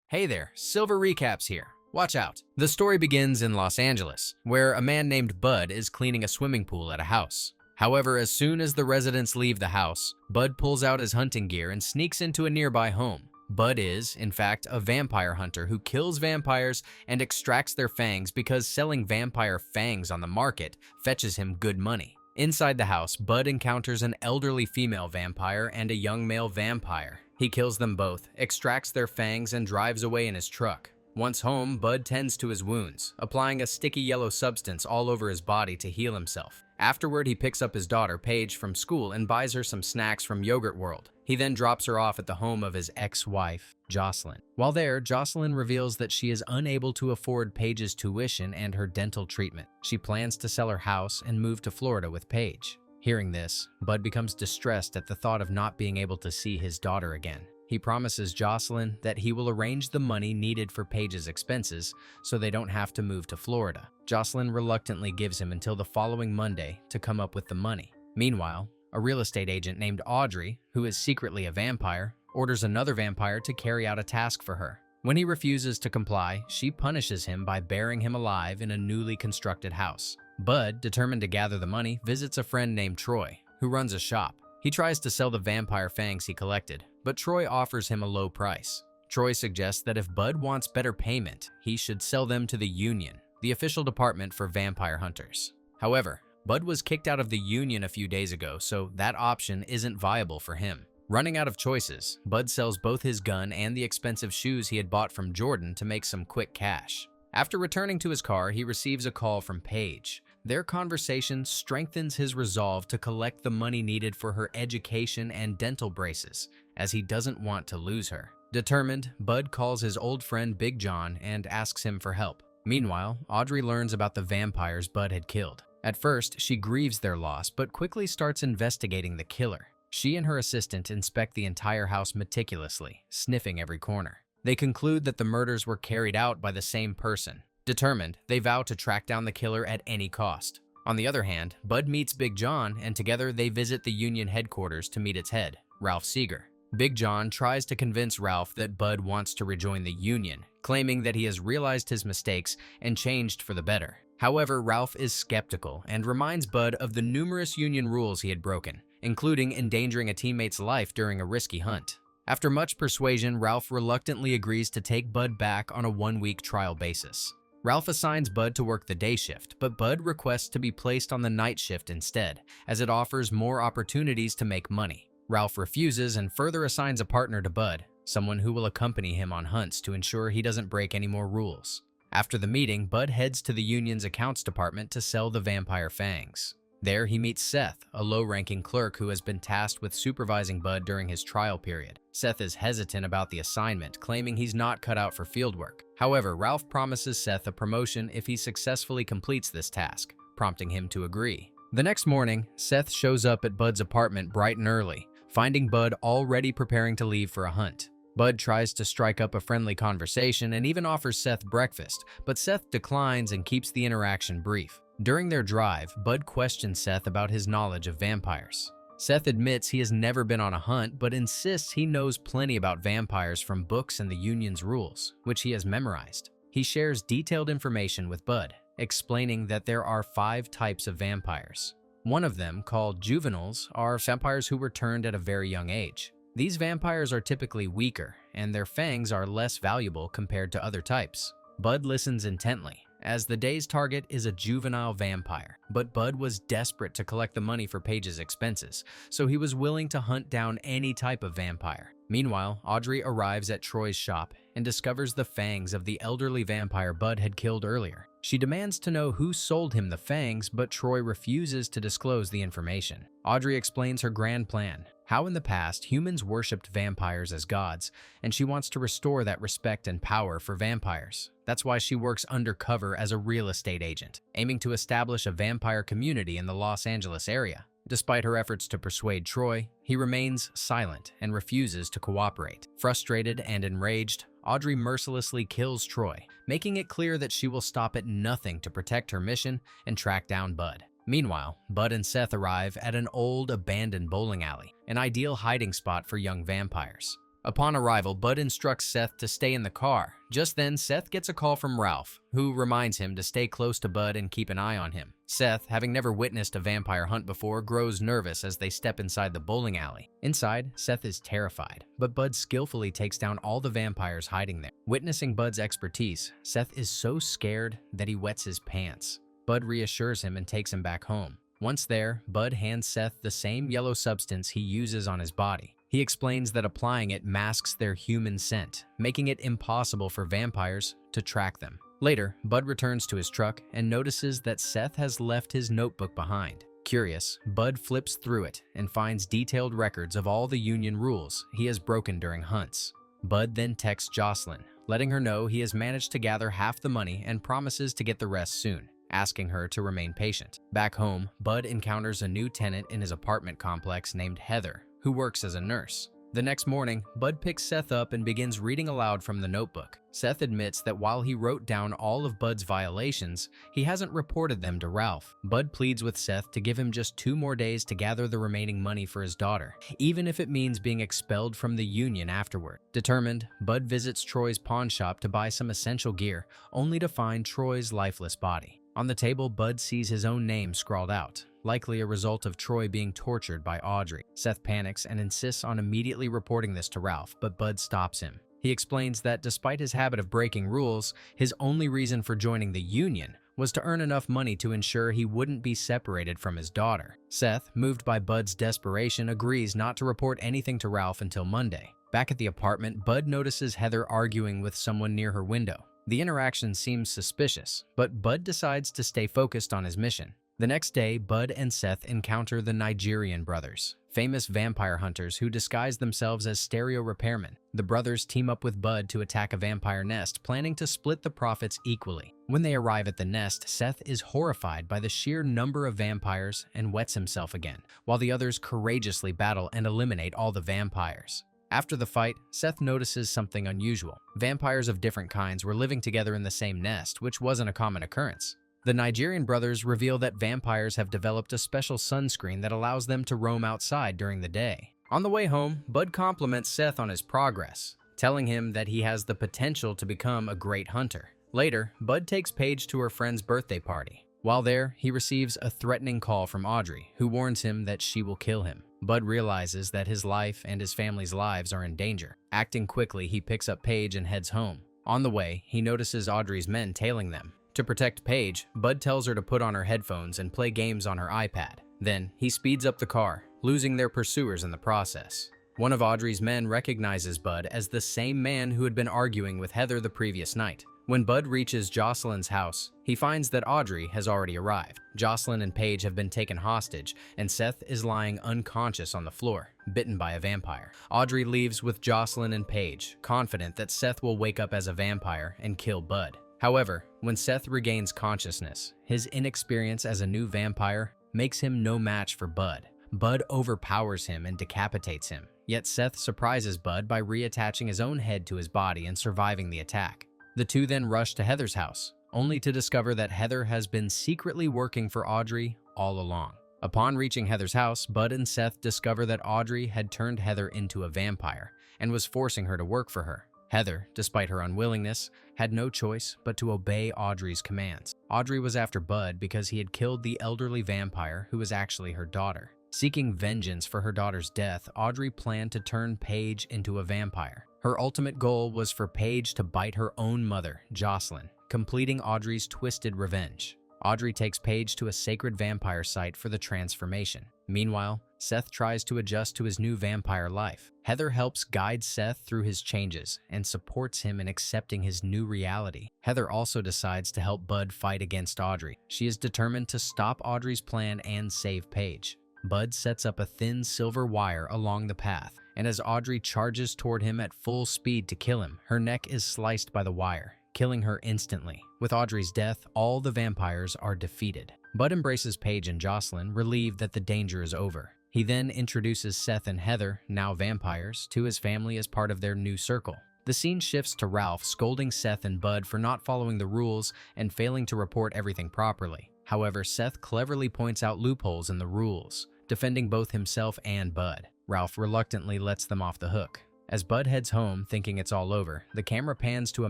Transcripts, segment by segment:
Hey there, Silver Recaps here. Watch out. The story begins in Los Angeles, where a man named Bud is cleaning a swimming pool at a house. However, as soon as the residents leave the house, Bud pulls out his hunting gear and sneaks into a nearby home. Bud is, in fact, a vampire hunter who kills vampires and extracts their fangs because selling vampire fangs on the market fetches him good money. Inside the house, Bud encounters an elderly female vampire and a young male vampire. He kills them both, extracts their fangs, and drives away in his truck. Once home, Bud tends to his wounds, applying a sticky yellow substance all over his body to heal himself. Afterward, he picks up his daughter, Paige, from school and buys her some snacks from Yogurt World. He then drops her off at the home of his ex-wife, Jocelyn. While there, Jocelyn reveals that she is unable to afford Paige's tuition and her dental treatment. She plans to sell her house and move to Florida with Paige. Hearing this, Bud becomes distressed at the thought of not being able to see his daughter again. He promises Jocelyn that he will arrange the money needed for Paige's expenses so they don't have to move to Florida. Jocelyn reluctantly gives him until the following Monday to come up with the money. Meanwhile, a real estate agent named Audrey, who is secretly a vampire, orders another vampire to carry out a task for her. When he refuses to comply, she punishes him by burying him alive in a newly constructed house. Bud, determined to gather the money, visits a friend named Troy, who runs a shop. He tries to sell the vampire fangs he collected, but Troy offers him a low price. Troy suggests that if Bud wants better payment, he should sell them to the Union, the official department for vampire hunters. However, Bud was kicked out of the Union a few days ago, so that option isn't viable for him. Running out of choices, Bud sells both his gun and the expensive shoes he had bought from Jordan to make some quick cash. After returning to his car, he receives a call from Paige. Their conversation strengthens his resolve to collect the money needed for her education and dental braces, as he doesn't want to lose her. Determined, Bud calls his old friend Big John and asks him for help. Meanwhile, Audrey learns about the vampires Bud had killed. At first, she grieves their loss, but quickly starts investigating the killer. She and her assistant inspect the entire house meticulously, sniffing every corner. They conclude that the murders were carried out by the same person. Determined, they vow to track down the killer at any cost. On the other hand, Bud meets Big John, and together they visit the Union headquarters to meet its head, Ralph Seeger. Big John tries to convince Ralph that Bud wants to rejoin the Union, claiming that he has realized his mistakes and changed for the better. However, Ralph is skeptical and reminds Bud of the numerous Union rules he had broken, including endangering a teammate's life during a risky hunt. After much persuasion, Ralph reluctantly agrees to take Bud back on a one-week trial basis. Ralph assigns Bud to work the day shift, but Bud requests to be placed on the night shift instead, as it offers more opportunities to make money. Ralph refuses and further assigns a partner to Bud, someone who will accompany him on hunts to ensure he doesn't break any more rules. After the meeting, Bud heads to the Union's accounts department to sell the vampire fangs. There, he meets Seth, a low-ranking clerk who has been tasked with supervising Bud during his trial period. Seth is hesitant about the assignment, claiming he's not cut out for fieldwork. However, Ralph promises Seth a promotion if he successfully completes this task, prompting him to agree. The next morning, Seth shows up at Bud's apartment bright and early, finding Bud already preparing to leave for a hunt. Bud tries to strike up a friendly conversation and even offers Seth breakfast, but Seth declines and keeps the interaction brief. During their drive, Bud questions Seth about his knowledge of vampires. Seth admits he has never been on a hunt, but insists he knows plenty about vampires from books and the Union's rules, which he has memorized. He shares detailed information with Bud, explaining that there are 5 types of vampires. One of them, called juveniles, are vampires who were turned at a very young age. These vampires are typically weaker, and their fangs are less valuable compared to other types. Bud listens intently, as the day's target is a juvenile vampire. But Bud was desperate to collect the money for Paige's expenses, so he was willing to hunt down any type of vampire. Meanwhile, Audrey arrives at Troy's shop and discovers the fangs of the elderly vampire Bud had killed earlier. She demands to know who sold him the fangs, but Troy refuses to disclose the information. Audrey explains her grand plan, how in the past humans worshipped vampires as gods, and she wants to restore that respect and power for vampires. That's why she works undercover as a real estate agent, aiming to establish a vampire community in the Los Angeles area. Despite her efforts to persuade Troy, he remains silent and refuses to cooperate. Frustrated and enraged, Audrey mercilessly kills Troy, making it clear that she will stop at nothing to protect her mission and track down Bud. Meanwhile, Bud and Seth arrive at an old, abandoned bowling alley, an ideal hiding spot for young vampires. Upon arrival, Bud instructs Seth to stay in the car. Just then, Seth gets a call from Ralph, who reminds him to stay close to Bud and keep an eye on him. Seth, having never witnessed a vampire hunt before, grows nervous as they step inside the bowling alley. Inside, Seth is terrified, but Bud skillfully takes down all the vampires hiding there. Witnessing Bud's expertise, Seth is so scared that he wets his pants. Bud reassures him and takes him back home. Once there, Bud hands Seth the same yellow substance he uses on his body. He explains that applying it masks their human scent, making it impossible for vampires to track them. Later, Bud returns to his truck and notices that Seth has left his notebook behind. Curious, Bud flips through it and finds detailed records of all the union rules he has broken during hunts. Bud then texts Jocelyn, letting her know he has managed to gather half the money and promises to get the rest soon, asking her to remain patient. Back home, Bud encounters a new tenant in his apartment complex named Heather, who works as a nurse. The next morning, Bud picks Seth up and begins reading aloud from the notebook. Seth admits that while he wrote down all of Bud's violations, he hasn't reported them to Ralph. Bud pleads with Seth to give him just 2 more days to gather the remaining money for his daughter, even if it means being expelled from the union afterward. Determined, Bud visits Troy's pawn shop to buy some essential gear, only to find Troy's lifeless body. On the table, Bud sees his own name scrawled out, likely a result of Troy being tortured by Audrey. Seth panics and insists on immediately reporting this to Ralph, but Bud stops him. He explains that despite his habit of breaking rules, his only reason for joining the union was to earn enough money to ensure he wouldn't be separated from his daughter. Seth, moved by Bud's desperation, agrees not to report anything to Ralph until Monday. Back at the apartment, Bud notices Heather arguing with someone near her window. The interaction seems suspicious, but Bud decides to stay focused on his mission. The next day, Bud and Seth encounter the Nigerian brothers, famous vampire hunters who disguise themselves as stereo repairmen. The brothers team up with Bud to attack a vampire nest, planning to split the profits equally. When they arrive at the nest, Seth is horrified by the sheer number of vampires and wets himself again, while the others courageously battle and eliminate all the vampires. After the fight, Seth notices something unusual. Vampires of different kinds were living together in the same nest, which wasn't a common occurrence. The Nigerian brothers reveal that vampires have developed a special sunscreen that allows them to roam outside during the day. On the way home, Bud compliments Seth on his progress, telling him that he has the potential to become a great hunter. Later, Bud takes Paige to her friend's birthday party. While there, he receives a threatening call from Audrey, who warns him that she will kill him. Bud realizes that his life and his family's lives are in danger. Acting quickly, he picks up Paige and heads home. On the way, he notices Audrey's men tailing them. To protect Paige, Bud tells her to put on her headphones and play games on her iPad. Then, he speeds up the car, losing their pursuers in the process. One of Audrey's men recognizes Bud as the same man who had been arguing with Heather the previous night. When Bud reaches Jocelyn's house, he finds that Audrey has already arrived. Jocelyn and Paige have been taken hostage, and Seth is lying unconscious on the floor, bitten by a vampire. Audrey leaves with Jocelyn and Paige, confident that Seth will wake up as a vampire and kill Bud. However, when Seth regains consciousness, his inexperience as a new vampire makes him no match for Bud. Bud overpowers him and decapitates him, yet Seth surprises Bud by reattaching his own head to his body and surviving the attack. The two then rush to Heather's house, only to discover that Heather has been secretly working for Audrey all along. Upon reaching Heather's house, Bud and Seth discover that Audrey had turned Heather into a vampire and was forcing her to work for her. Heather, despite her unwillingness, had no choice but to obey Audrey's commands. Audrey was after Bud because he had killed the elderly vampire who was actually her daughter. Seeking vengeance for her daughter's death, Audrey planned to turn Paige into a vampire. Her ultimate goal was for Paige to bite her own mother, Jocelyn, completing Audrey's twisted revenge. Audrey takes Paige to a sacred vampire site for the transformation. Meanwhile, Seth tries to adjust to his new vampire life. Heather helps guide Seth through his changes and supports him in accepting his new reality. Heather also decides to help Bud fight against Audrey. She is determined to stop Audrey's plan and save Paige. Bud sets up a thin silver wire along the path, and as Audrey charges toward him at full speed to kill him, her neck is sliced by the wire, killing her instantly. With Audrey's death, all the vampires are defeated. Bud embraces Paige and Jocelyn, relieved that the danger is over. He then introduces Seth and Heather, now vampires, to his family as part of their new circle. The scene shifts to Ralph scolding Seth and Bud for not following the rules and failing to report everything properly. However, Seth cleverly points out loopholes in the rules, defending both himself and Bud. Ralph reluctantly lets them off the hook. As Bud heads home thinking it's all over, the camera pans to a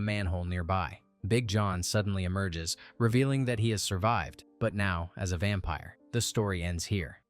manhole nearby. Big John suddenly emerges, revealing that he has survived, but now as a vampire. The story ends here.